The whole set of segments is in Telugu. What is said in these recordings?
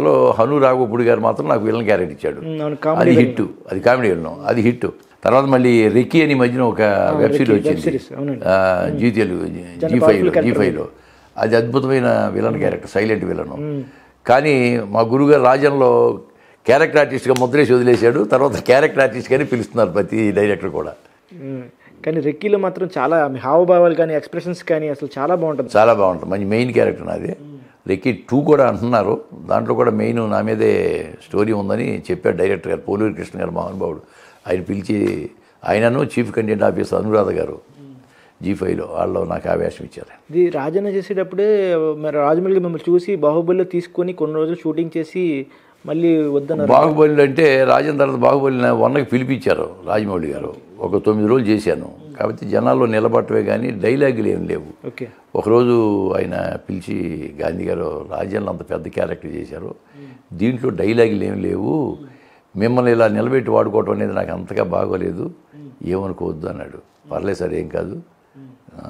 లో హను రాఘవపూడి గారు మాత్రం నాకు విలన్ క్యారెక్టర్ ఇచ్చాడు. అది హిట్, అది కామెడీ విలన్, అది హిట్. తర్వాత మళ్ళీ రెక్కీ అని మధ్యన ఒక వెబ్ సిరీస్ వచ్చింది జీ తెలుగు జీ5లో. అది అద్భుతమైన విలన్ క్యారెక్టర్, సైలెంట్ విలన్. కానీ మా గురుగారు రాజన్లో క్యారెక్టర్ ఆర్టిస్ట్గా ముద్రేసి వదిలేశాడు. తర్వాత క్యారెక్టర్ ఆర్టిస్ట్గానే పిలుస్తున్నారు ప్రతి డైరెక్టర్ కూడా. కానీ రెక్కీలో మాత్రం చాలా హావభావాలు కానీ ఎక్స్ప్రెషన్స్ కానీ అసలు చాలా బాగుంటుంది. చాలా బాగుంటుంది. మంచి మెయిన్ క్యారెక్టర్ నాది. రెక్కీ 2 కూడా అంటున్నారు. దాంట్లో కూడా మెయిన్ నా మీదే స్టోరీ ఉందని చెప్పాడు డైరెక్టర్ గారు, పోలూరి కృష్ణ గారు, మహానుభావుడు. ఆయన పిలిచి, ఆయనను చీఫ్ కంటెంట్ ఆఫీసర్ అనురాధ గారు జీ5లో వాళ్ళు నాకు ఆవేశం ఇచ్చారు. ఇది రాజన్న చేసేటప్పుడే మరి రాజమౌళి మిమ్మల్ని చూసి బాహుబలిలో తీసుకొని కొన్ని రోజులు షూటింగ్ చేసి మళ్ళీ వద్దన్నారు. బాహుబలి అంటే రాజన్ తర్వాత బాహుబలి 1కి పిలిపించారు రాజమౌళి గారు. ఒక 9 రోజులు చేశాను. కాబట్టి జనాల్లో నిలబట్టవే కానీ డైలాగులు ఏం లేవు. ఒకరోజు ఆయన పిలిచి, గాంధీ గారు రాజన్లో అంత పెద్ద క్యారెక్టర్ చేశారు, దీంట్లో డైలాగులు ఏం లేవు, మిమ్మల్ని ఇలా నిలబెట్టి వాడుకోవటం అనేది నాకు అంతగా బాగోలేదు, ఏమనుకోవద్దు అన్నాడు. పర్లేదు సార్, ఏం కాదు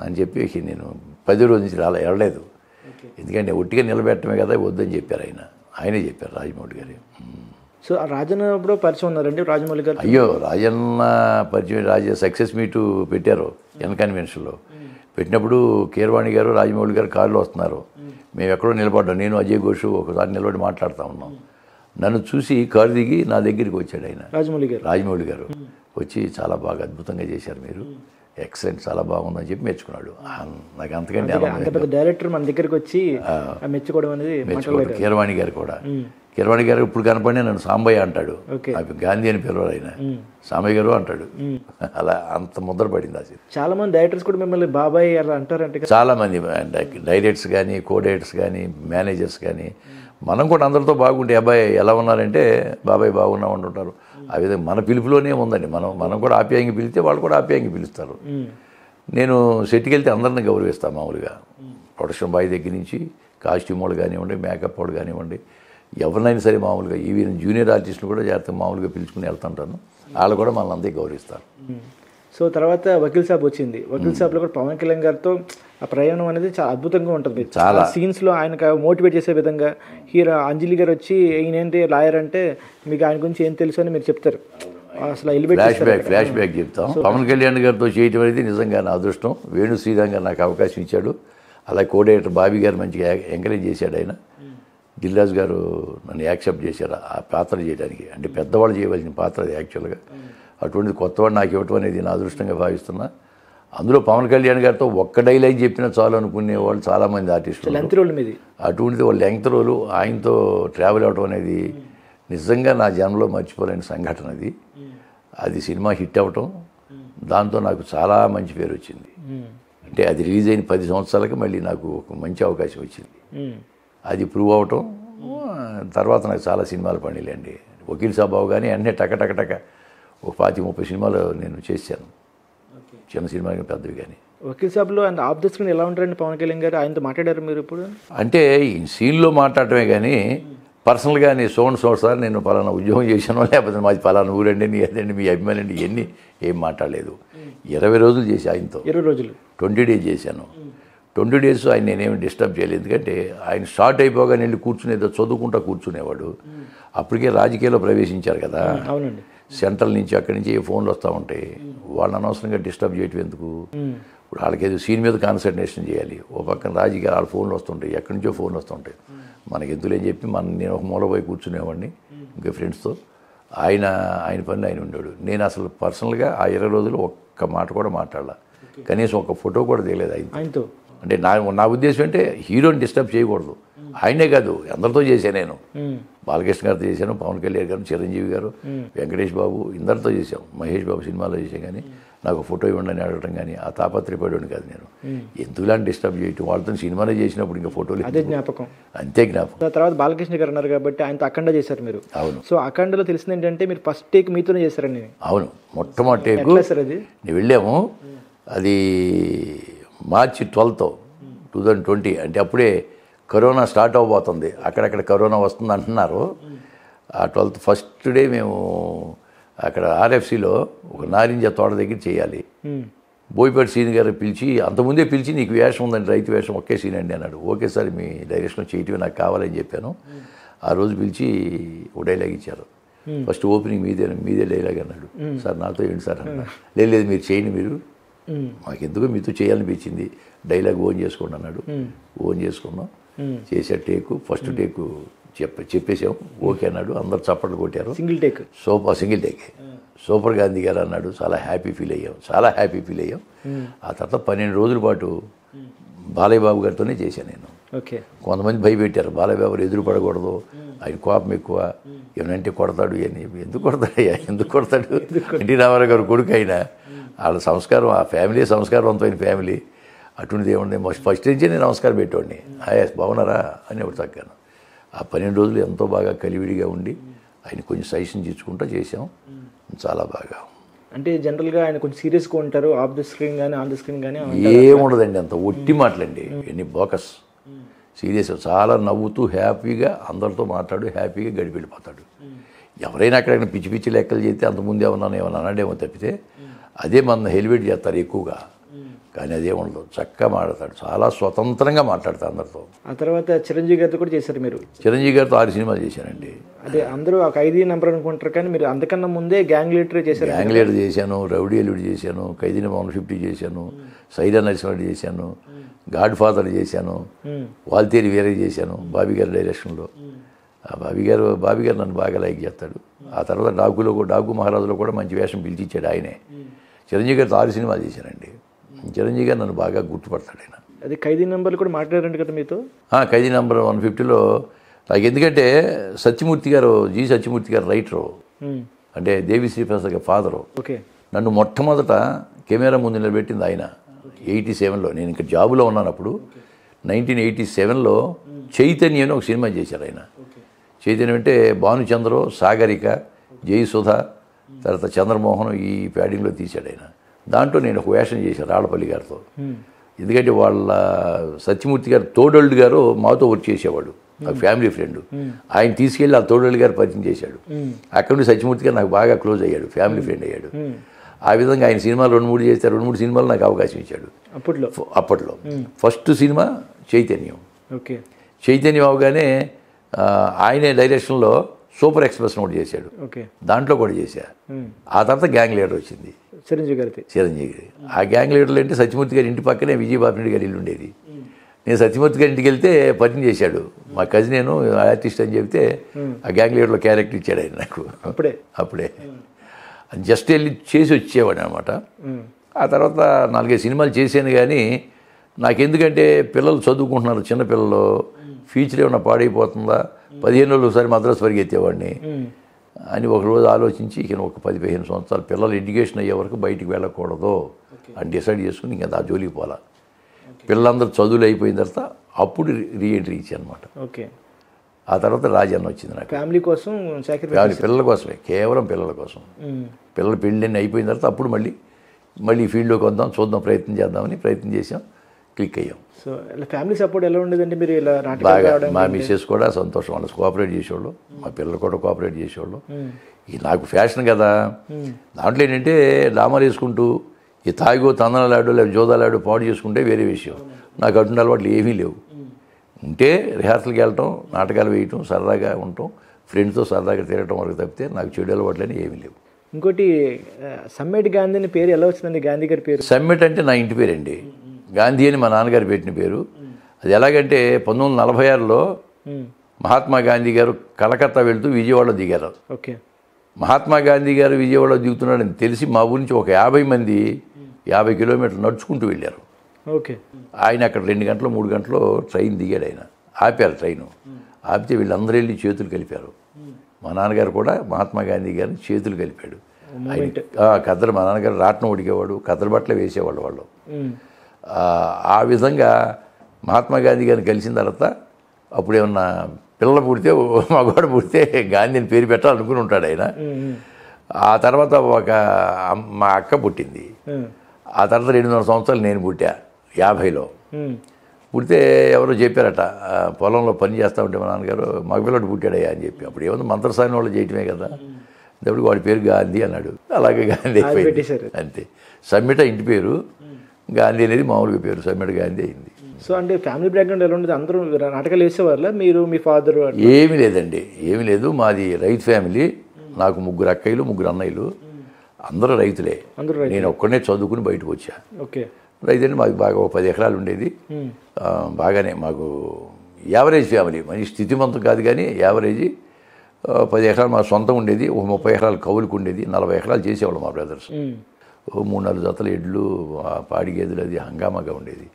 అని చెప్పి నేను 10 రోజుల నుంచి వెళ్ళలేదు. ఎందుకంటే ఒట్టిగా నిలబెట్టమే కదా, వద్దని చెప్పారు ఆయనే చెప్పారు రాజమౌళి గారు. సో రాజన్న అప్పుడు పరిచయం ఉన్నారండి రాజమౌళి గారు? అయ్యో, రాజన్న పరిచయం, సక్సెస్ మీటు పెట్టారు ఎన్ కన్వెన్షన్లో. పెట్టినప్పుడు కీరవాణి గారు రాజమౌళి గారు కారులో వస్తున్నారు. మేము ఎక్కడో నిలబడ్డాం, నేను అజయ్ ఘోష్ ఒకసారి నిలబడి మాట్లాడుతూ ఉన్నాం. నన్ను చూసి కారు దిగి నా దగ్గరికి వచ్చాడు ఆయన, రాజమౌళి గారు. వచ్చి చాలా బాగా అద్భుతంగా చేశారు మీరు, ఎక్సలెంట్, చాలా బాగుందని చెప్పి మెచ్చుకున్నాడు. నాకు అంతకంటే డైరెక్టర్ మన దగ్గరికి వచ్చి మెచ్చుకోవడం అనేది మెచ్చుకోవడం. కీరవాణి గారు కూడా, కీరవాణి గారు ఇప్పుడు కనపడినా నన్ను సాంబయ్య అంటాడు, గాంధీ అని పిలవరు ఆయన, సాంబయ్య గారు అంటాడు. అలా అంత ముద్ర పడింది అది. చాలా మంది డైరెక్టర్స్ కూడా మిమ్మల్ని బాబాయ్ అలా అంటారంటే. చాలా మంది డైరెక్టర్స్ కానీ, కో డైరెక్టర్స్ కానీ, మేనేజర్స్ కానీ, మనం కూడా అందరితో బాగుంటే అబ్బాయి ఎలా ఉన్నారంటే బాబాయ్ బాగున్నాం అంటుంటారు. ఆ విధంగా మన పిలుపులోనే ఉందండి. మనం కూడా ఆప్యాయంగా పిలిస్తే వాళ్ళు కూడా ఆప్యాయంగా పిలుస్తారు. నేను సెట్కి వెళ్తే అందరిని గౌరవిస్తాను మామూలుగా. ప్రొడక్షన్ బాయ్ దగ్గర నుంచి కాస్ట్యూమ్ వాళ్ళు కానివ్వండి, మేకప్ వాళ్ళు కానివ్వండి, ఎవరినైనా సరే మామూలుగా, ఈవెన్ జూనియర్ ఆర్టిస్టులు కూడా జాగ్రత్తగా మామూలుగా పిలుచుకుని వెళ్తుంటాను. వాళ్ళు కూడా మనల్ని అంతే గౌరవిస్తారు. సో తర్వాత వకీల్ సాబ్ వచ్చింది. వకీల్ సాబ్లో కూడా పవన్ కళ్యాణ్ గారితో ఆ ప్రయాణం అనేది చాలా అద్భుతంగా ఉంటుంది. చాలా సీన్స్లో ఆయనకు మోటివేట్ చేసే విధంగా హీరో అంజలి గారు వచ్చి, ఈయనేంటి లాయర్ అంటే మీకు ఆయన గురించి ఏం తెలుసు అని మీరు చెప్తారు. అసలు ఫ్లాష్ బ్యాక్ చెప్తాం. పవన్ కళ్యాణ్ గారితో చేయటం అనేది నిజంగా నా అదృష్టం. వేణు శ్రీరామ్ గారు నాకు అవకాశం ఇచ్చాడు. అలాగే కో డైరెక్టర్ బాబీ గారు మంచిగా ఎంకరేజ్ చేశాడు. ఆయన దిల్రాజు గారు నన్ను యాక్సెప్ట్ చేశారు ఆ పాత్ర చేయడానికి. అంటే పెద్దవాళ్ళు చేయవలసిన పాత్ర అది యాక్చువల్గా. అటువంటిది కొత్తవాడు నాకు ఇవ్వటం అనేది నా అదృష్టంగా భావిస్తున్నా. అందులో పవన్ కళ్యాణ్ గారితో ఒక్క డైలాగ్ చెప్పినా చాలు అనుకునే వాళ్ళు చాలామంది ఆర్టిస్టులు. అటువంటిది వాళ్ళు లెంగ్త్ రోలు ఆయనతో ట్రావెల్ అవ్వటం అనేది నిజంగా నా జన్మలో మర్చిపోలేని సంఘటన అది. అది సినిమా హిట్ అవ్వటం, దాంతో నాకు చాలా మంచి పేరు వచ్చింది. అంటే అది రిలీజ్ అయిన 10 సంవత్సరాలకి మళ్ళీ నాకు ఒక మంచి అవకాశం వచ్చింది. అది ప్రూవ్ అవటం. తర్వాత నాకు చాలా సినిమాలు పండిలేండి. వకీల్ సాబ్ కానీ అన్నీ టక ఒక 25-30 సినిమాలు నేను చేశాను. చిన్న సినిమాలు పెద్దవి కానీ. వకీల్ సాబ్లో అండ్ ఆఫ్ ద స్క్రీన్ ఎలా ఉంటారండి పవన్ కళ్యాణ్ గారు? ఆయనతో మాట్లాడారు మీరు ఇప్పుడు? అంటే ఈ సీన్లో మాట్లాడటమే కానీ పర్సనల్గా నేను సార్ నేను పలానా ఉద్యోగం చేశానో, లేకపోతే మాది పలానా ఊరండి, నీ అదండి, మీ అభిమాని అండి, ఇవన్నీ ఏం మాట్లాడలేదు. 20 రోజులు చేసి ఆయనతో 20 రోజులు 20 డేస్ చేశాను. 20 డేస్ ఆయన నేనేమి డిస్టర్బ్ చేయలేదు. ఎందుకంటే ఆయన స్టార్ట్ అయిపోగానే వెళ్ళి కూర్చునేదో చదువుకుంటా కూర్చునేవాడు. అప్పటికే రాజకీయాల్లో ప్రవేశించారు కదా. అవునండి. సెంట్రల్ నుంచి అక్కడి నుంచి ఫోన్లు వస్తూ ఉంటాయి. వాళ్ళని అనవసరంగా డిస్టర్బ్ చేయటం ఎందుకు? ఇప్పుడు వాళ్ళకి ఏదో సీన్ మీద కాన్సన్ట్రేషన్ చేయాలి. ఓ పక్కన రాజకీయాలు వాళ్ళ ఫోన్లు వస్తుంటాయి, ఎక్కడి నుంచో ఫోన్లు వస్తుంటాయి. మనకి ఎందులేని చెప్పి నేను ఒక మూల పోయి కూర్చునేవాడిని ఇంకా ఫ్రెండ్స్తో. ఆయన పనులు ఆయన ఉండేవాడు. నేను అసలు పర్సనల్గా ఆ 20 రోజులు ఒక్క మాట కూడా మాట్లాడాల, కనీసం ఒక ఫోటో కూడా తెలియదు ఆయనతో. అంటే నా ఉద్దేశం అంటే హీరోని డిస్టర్బ్ చేయకూడదు. ఆయనే కాదు, అందరితో చేశాను నేను. బాలకృష్ణ గారితో చేశాను, పవన్ కళ్యాణ్ గారు, చిరంజీవి గారు, వెంకటేష్ బాబు, ఇందరితో చేశాం. మహేష్ బాబు సినిమాలో చేసాం. కానీ నాకు ఫోటో ఇవ్వండి అని అడగటం కానీ ఆ తాపత్రయపడేవాడిని కాదు నేను. ఎందుకు ఇలాంటి డిస్టర్బ్ చేయటం? వాళ్ళతో సినిమాలో చేసినప్పుడు ఇంకా ఫోటోలు అదే జ్ఞాపకం, అంతే జ్ఞాపకం. తర్వాత బాలకృష్ణ గారు అన్నారు కాబట్టి ఆయనతో అఖండ చేశారు మీరు. అవును. సో అఖండలో తెలిసింది ఏంటంటే మీరు ఫస్ట్ టేక్ మీతోనే చేశారండి. అవును, మొట్టమొదటి టేక్ నేను వెళ్ళాము. అది మార్చి 12, 2020. అంటే అప్పుడే కరోనా స్టార్ట్ అవ్వబోతుంది. అక్కడక్కడ కరోనా వస్తుంది అంటున్నారు. ఆ 12th ఫస్ట్ డే మేము అక్కడ ఆర్ఎఫ్సిలో ఒక నారింజ తోట దగ్గర చేయాలి. బోయపాటి సీన్ గారు పిలిచి, అంతకుముందే పిలిచి, నీకు వేషం ఉందండి, రైతు వేషం, ఒకే సీన్ అండి అన్నాడు. ఓకే సార్, మీ డైరెక్షన్ చేయటమే నాకు కావాలని చెప్పాను. ఆ రోజు పిలిచి ఒక డైలాగ్ ఇచ్చారు. ఫస్ట్ ఓపెనింగ్ మీదే డైలాగ్ అన్నాడు. సార్ నాతో ఏంటి సార్ అన్న. లేదు మీరు చేయండి, మీరు మాకెందుకో మీతో చేయాలనిపించింది, డైలాగ్ ఓన్ చేసుకోండి అన్నాడు. ఓన్ చేసుకున్నాం, చేసే టేకు ఫస్ట్ టేకు చెప్పేసాం, ఓకే అన్నాడు. అందరు చప్పట్లు కొట్టారు. సింగిల్ టేక్ సింగిల్ టేకే. సూపర్ గాంధీ గారు అన్నాడు. చాలా హ్యాపీ ఫీల్ అయ్యాం. ఆ తర్వాత 12 రోజుల పాటు బాలయ్య బాబు గారితోనే చేశాను నేను. ఓకే. కొంతమంది భయపెట్టారు, బాలయ్య బాబు ఎదురు పడకూడదు, ఆయన కోపం ఎక్కువ, ఏమంటే కొడతాడు అని. ఎందుకు కొడతాడు? ఎన్టీ రామారావు గారు కొడుకు అయినా వాళ్ళ సంస్కారం, ఆ ఫ్యామిలీ సంస్కారవంతమైన ఫ్యామిలీ. అటువంటిది ఏముంది, ఫస్ట్ నుంచే నేను నమస్కారం పెట్టేవాడిని. బాగున్నారా అని ఒకటి తగ్గాను. ఆ 12 రోజులు ఎంతో బాగా కలివిడిగా ఉండి ఆయన కొంచెం సజెషన్ ఇచ్చుకుంటూ చేసాం. చాలా బాగా. అంటే జనరల్గా ఆయన కొంచెం సీరియస్గా ఉంటారు, ఆఫ్ ద స్క్రీన్ కానీ ఆన్ ద స్క్రీన్ కానీ ఏముండదండి, అంత ఒట్టి మాటలండి, ఎన్ని బోకస్. సీరియస్, చాలా నవ్వుతూ హ్యాపీగా అందరితో మాట్లాడు, హ్యాపీగా గడిపి వెళ్ళిపోతాడు. ఎవరైనా అక్కడ పిచ్చి పిచ్చి లెక్కలు చేస్తే అంతకుముందు ఏమన్నా అన్నాడేమో తప్పితే అదే మన హెలివేట్ చేస్తారు ఎక్కువగా, కానీ అదే ఉండదు. చక్కగా మాట్లాడతాడు, చాలా స్వతంత్రంగా మాట్లాడతాడు అందరితో. ఆ తర్వాత చిరంజీవి గారితో కూడా చేశారు మీరు. చిరంజీవి గారితో 6 సినిమాలు చేశానండి. అదే అందరూ ఆ 5 నెంబర్ అనుకుంటారు, కానీ మీరు అంతకన్నా ముందే గ్యాంగ్ లీడర్ చేశారు. గ్యాంగ్ లీడర్ చేశాను, రౌడీ ఎల్లుడి చేశాను, ఖైదీ నెంబర్ 150 చేశాను, సైరా నరసింహరెడ్డి చేశాను, గాడ్ ఫాదర్ చేశాను, వాల్తేరి వీరయ్య చేశాను బాబీ గారి డైరెక్షన్లో. ఆ బాబీ గారు నన్ను బాగా లైక్ చేస్తాడు. ఆ తర్వాత డాకు మహారాజులో కూడా మంచి వేషం పిలిచిచ్చాడు ఆయనే. చిరంజీవి గారితో 6 సినిమాలు చేశానండి. చిరంజీవి గారు నన్ను బాగా గుర్తుపడతాడు ఆయన. అది ఖైదీ నెంబర్లు కూడా మాట్లాడారండి కదా మీతో. ఖైదీ నెంబర్ 150లో నాకు ఎందుకంటే సత్యమూర్తి గారు, జి సత్యమూర్తి గారు రైటరు, అంటే దేవి శ్రీప్రసాద్ గారి ఫాదరు. ఓకే. నన్ను మొట్టమొదట కెమెరా ముందు నిలబెట్టింది ఆయన. 87లో నేను ఇంకా జాబులో ఉన్నాను. అప్పుడు 1987లో చైతన్య అని ఒక సినిమా చేశారు ఆయన. చైతన్యం అంటే భానుచంద్ర, సాగరిక, జయసుధ, తర్వాత చంద్రమోహన్ ఈ ప్యాడింగ్లో తీశాడు ఆయన. దాంట్లో నేను ఒక వేషం చేశాను రాళ్ళపల్లి గారితో. ఎందుకంటే వాళ్ళ సత్యమూర్తి గారు తోడోళ్ళు గారు మాతో వర్క్ చేసేవాడు, నాకు ఫ్యామిలీ ఫ్రెండ్. ఆయన తీసుకెళ్ళి ఆ తోడోళ్ళు గారు పరిచయం చేశాడు. అక్కడ నుండి సత్యమూర్తి గారు నాకు బాగా క్లోజ్ అయ్యాడు, ఫ్యామిలీ ఫ్రెండ్ అయ్యాడు. ఆ విధంగా ఆయన సినిమాలు 2-3 చేస్తే 2-3 సినిమాలు నాకు అవకాశం ఇచ్చాడు అప్పట్లో. ఫస్ట్ సినిమా చైతన్యం. ఓకే. చైతన్యం అవగానే ఆయనే డైరెక్షన్లో సూపర్ ఎక్స్ప్రెస్ ఒకటి చేశాడు, దాంట్లో కూడా చేశా. ఆ తర్వాత గ్యాంగ్ లీడర్ వచ్చింది చిరంజీవి గారి. ఆ గ్యాంగ్ లీడర్లు అంటే సత్యమూర్తి గారి ఇంటి పక్కనే విజయబాబు గారి ఇల్లు ఉండేది. నేను సత్యమూర్తి గారి ఇంటికి వెళ్తే పరిచయం చేశాడు. మా కజిన్ నేను ఆర్టిస్ట్ అని చెప్తే ఆ గ్యాంగ్ లీడర్లో క్యారెక్టర్ ఇచ్చాడు ఆయన నాకు. అప్పుడే జస్ట్ వెళ్ళి చేసి వచ్చేవాడు అనమాట. ఆ తర్వాత 4-5 సినిమాలు చేశాను. కానీ నాకెందుకంటే పిల్లలు చదువుకుంటున్నారు, చిన్నపిల్లలు, ఫ్యూచర్ ఏమన్నా పాడైపోతుందా, 15 రోజులు ఒకసారి మద్రాసు పరిగెత్తేవాడిని అని ఒకరోజు ఆలోచించి ఇక ఒక 10-15 సంవత్సరాలు పిల్లలు ఎడ్యుకేషన్ అయ్యే వరకు బయటికి వెళ్ళకూడదు అని డిసైడ్ చేసుకుని ఇంకా ఆ జోలికి పోలా. పిల్లలందరూ చదువులు అయిపోయిన తర్వాత అప్పుడు రీఎంట్రీ ఇచ్చానమాట. ఓకే. ఆ తర్వాత రాజన్న వచ్చింది నాకు. ఫ్యామిలీ కోసం, పిల్లల కోసమే, కేవలం పిల్లల కోసం. పిల్లల పెళ్ళిన్ని అయిపోయిన తర్వాత అప్పుడు మళ్ళీ ఫీల్డ్లోకి వద్దాం, ప్రయత్నం చేద్దామని ప్రయత్నం చేసాం, క్లిక్ అయ్యాం. సో ఫ్యామిలీ సపోర్ట్ ఎలా ఉండేదండి? మీరు ఇలా బాగా, మా మిస్సెస్ కూడా సంతోషం, వాళ్ళు కోఆపరేట్ చేసేవాళ్ళు, మా పిల్లలు కూడా కోఆపరేట్ చేసేవాళ్ళు. ఇది నాకు ఫ్యాషన్ కదా. దాంట్లో ఏంటంటే డ్రామాలు వేసుకుంటూ ఈ తాగో తందనాలాడు లేదా జోదాలాడు పాడు చేసుకుంటే వేరే విషయం. నాకు అటువంటి అలవాట్లు ఏమీ లేవు. ఉంటే రిహార్సల్కి వెళ్ళటం, నాటకాలు వేయటం, సరదాగా ఉండటం, ఫ్రెండ్స్తో సరదాగా తిరగటం వరకు తప్పితే నాకు చెడు అలవాట్లని ఏమీ లేవు. ఇంకోటి సమ్మెట్ గాంధీ అని పేరు ఎలా వచ్చిందండి? గాంధీ గారి పేరు సమ్మెట్ అంటే నా ఇంటి పేరండి. గాంధీ అని మా నాన్నగారు పెట్టిన పేరు. అది ఎలాగంటే 1946లో మహాత్మా గాంధీ గారు కలకత్తా వెళ్తూ విజయవాడలో దిగారు. ఓకే. మహాత్మా గాంధీ గారు విజయవాడలో దిగుతున్నాడని తెలిసి మా ఊరి నుంచి ఒక 50 మంది 50 కిలోమీటర్లు నడుచుకుంటూ వెళ్ళారు. ఓకే. ఆయన అక్కడ 2 గంటలు 3 గంటలు ట్రైన్ దిగాడు. ఆయన ఆపారు ట్రైను. ఆపితే వీళ్ళందరూ వెళ్ళి చేతులు కలిపారు. మా నాన్నగారు కూడా మహాత్మా గాంధీ గారిని చేతులు కలిపాడు. కద్దరు, మా నాన్నగారు రాట్నం ఉడికేవాడు, కద్దరు బట్టలు వేసేవాళ్ళు వాళ్ళు. ఆ విధంగా మహాత్మా గాంధీ గారిని కలిసిన తర్వాత అప్పుడు ఏమన్నా పిల్లలు పుడితే, మగవాడు పుడితే గాంధీని పేరు పెట్టాలనుకుని ఉంటాడు ఆయన. ఆ తర్వాత మా అక్క పుట్టింది. ఆ తర్వాత 200 సంవత్సరాలు నేను పుట్టా 50లో. పుడితే ఎవరో చెప్పారట, పొలంలో పని చేస్తూ ఉంటే మా నాన్నగారు మగపిల్లడు పుట్టాడయ్యా అని చెప్పి. అప్పుడు ఏమన్నా మంత్రసాని వాళ్ళు చేయటమే కదా. అప్పుడు వాడి పేరు గాంధీ అన్నాడు. అలాగే గాంధీ అయిపోయింది అంతే. సమ్మెట ఇంటి పేరు, గాంధీ అనేది మామూలుగా పేరు, సమ్మెట గాంధీ అయింది. సో అంటే ఫ్యామిలీ బ్యాక్గ్రౌండ్ ఎలా ఉండేది? అందరూ నాటకాలు వేసేవాళ్ళ మీరు, మీ ఫాదర్? ఏమీ లేదండి, ఏమీ లేదు. మాది రైతు ఫ్యామిలీ. నాకు 3 అక్కయ్యలు 3 అన్నయ్యలు, అందరూ రైతులే. నేను ఒక్కడే చదువుకుని బయటకు వచ్చా. ఓకే. రైతు మాకు బాగా 10 ఎకరాలు ఉండేది. బాగానే మాకు యావరేజ్ ఫ్యామిలీ, మంచి స్థితిమంతం కాదు కానీ యావరేజ్. 10 ఎకరాలు మా సొంతం ఉండేది, ఒక 30 ఎకరాలు కవులకు ఉండేది, 40 ఎకరాలు చేసేవాళ్ళు మా బ్రదర్స్. 3-4 జతల ఎడ్లు, పాడి గేదెలు, అది హంగామాగా ఉండేది.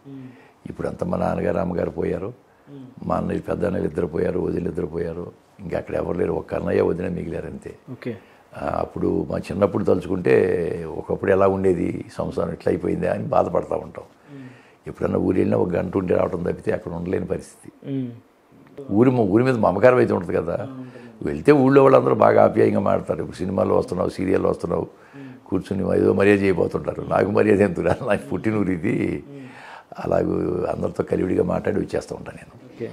ఇప్పుడు అంతా మా నాన్నగారు అమ్మగారు పోయారు, మా అన్నయ్య పెద్ద అన్నయ్యలు 2 పోయారు, వదిన 2 పోయారు. ఇంకా అక్కడ ఎవరు లేరు, ఒక్క అన్నయ్య వదిన మిగిలారు అంతే. ఓకే. అప్పుడు మా చిన్నప్పుడు తలుచుకుంటే ఒకప్పుడు ఎలా ఉండేది సంసారం, ఇట్లా అయిపోయిందా అని బాధపడతా ఉంటాం. ఎప్పుడన్నా ఊరు వెళ్ళినా 1 గంట ఉండి రావడం తప్పితే అక్కడ ఉండలేని పరిస్థితి. ఊరి మీద మమకారం అయితే ఉంటుంది కదా. వెళ్తే ఊళ్ళో వాళ్ళందరూ బాగా ఆప్యాయంగా మాట్లాడతారు. ఇప్పుడు సినిమాల్లో వస్తున్నావు, సీరియల్లో వస్తున్నావు, కూర్చుని ఏదో మర్యాద చేయబోతుంటారు. నాకు మర్యాద ఎందుకు, నాకు పుట్టినూరు ఇది. అలాగూ అందరితో కలివిడిగా మాట్లాడి వచ్చేస్తూ ఉంటాను నేను. ఓకే.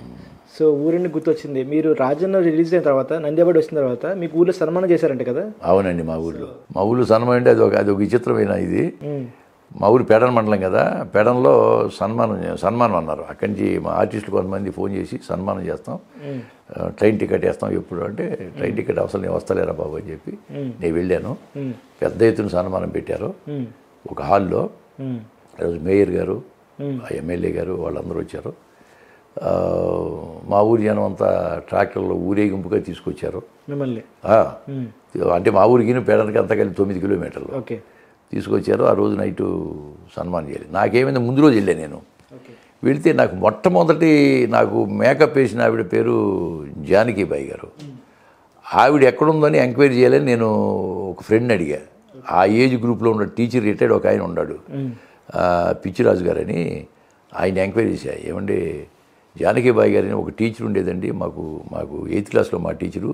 సో ఊరిని గుర్తొచ్చింది, మీరు రాజన్న రిలీజ్ అయిన తర్వాత, నంద్యాబాద్ వచ్చిన తర్వాత మీకు ఊళ్ళో సన్మానం చేశారంట కదా? అవునండి, మా ఊళ్ళో సన్మానం అంటే అది ఒక విచిత్రమైన ఇది. మా ఊరు పెడన మండలం కదా, పెడన్లో సన్మానం అన్నారు. అక్కడి నుంచి మా ఆర్టిస్టులు కొంతమంది ఫోన్ చేసి సన్మానం చేస్తాం, ట్రైన్ టికెట్ వేస్తాం. ఎప్పుడు అంటే ట్రైన్ టికెట్ అవసరం, నేను వస్తలేరా బాబు అని చెప్పి నేను వెళ్ళాను. పెద్ద ఎత్తున సన్మానం పెట్టారు ఒక హాల్లో. ఈరోజు మేయర్ గారు, ఎమ్మెల్యే గారు వాళ్ళందరూ వచ్చారు. మా ఊరి జనం అంతా ట్రాక్టర్లో ఊరేగింపుగా తీసుకొచ్చారు మిమ్మల్ని. అంటే మా ఊరికి పెడనకి అంతా కలిసి 9 కిలోమీటర్లు తీసుకొచ్చారు. ఆ రోజు నైటు సన్మానం చేయాలి. నాకేమైంది, ముందు రోజు వెళ్ళాను నేను. వెళితే నాకు మొట్టమొదటి నాకు మేకప్ వేసిన ఆవిడ పేరు జానకీబాయి గారు. ఆవిడ ఎక్కడుందని ఎంక్వైరీ చేయాలని నేను ఒక ఫ్రెండ్ అడిగా. ఆ ఏజ్ గ్రూప్లో ఉన్న టీచర్ రిటైర్డ్ ఒక ఆయన ఉన్నాడు, పిచ్చిరాజు గారని. ఆయన ఎంక్వైరీ చేశా, ఏమంటే జానకీబాయి గారని ఒక టీచర్ ఉండేదండి మాకు 8th క్లాస్లో మా టీచరు,